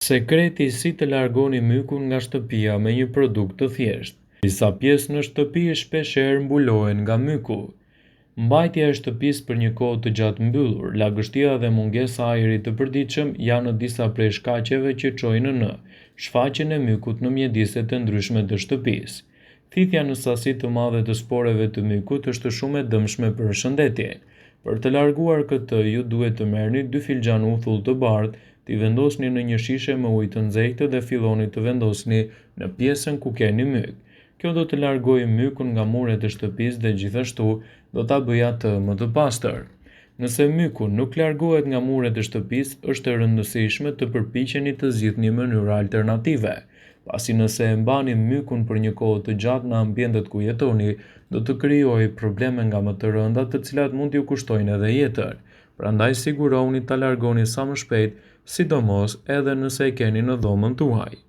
Sekreti si të largoni mykun nga shtëpia me një produkt të thjeshtë. Disa pjesë në shtëpi shpeshherë mbulohen nga myku. Mbajtja e shtëpisë për një kohë të gjatë mbyllur, lagështia dhe mungesa e ajrit të përditshëm janë disa prej shkaqeve që çojnë në shfaqjen e mykut në mjediset e ndryshme të shtëpisë. Thithja në sasi të madhe të sporeve të mykut është shumë e dëmshme për shëndetjen. Për të larguar këtë, ju duhet të merrni 2 filxhan uthull të bardhë, t'i vendosni në një shishe me ujë të nxehtë dhe filloni të vendosni në pjesën ku keni myk. Kjo do të largojë mykun nga muret e shtëpisë dhe gjithashtu do ta bëjë atë më të pastër. Nëse myku nuk largohet nga muret e shtëpisë, është e rëndësishme të përpiqeni të zgjidhni mënyra alternative, pasi nëse e mbani mykun për një kohë të gjatë në ambientet ku jetoni, do të krijojë probleme nga më të rënda të cilat mund t'ju kushtojnë edhe jetën. Prandaj sigurohuni ta largoni sa më shpejt, sidomos edhe nëse e keni në dhomën tuaj.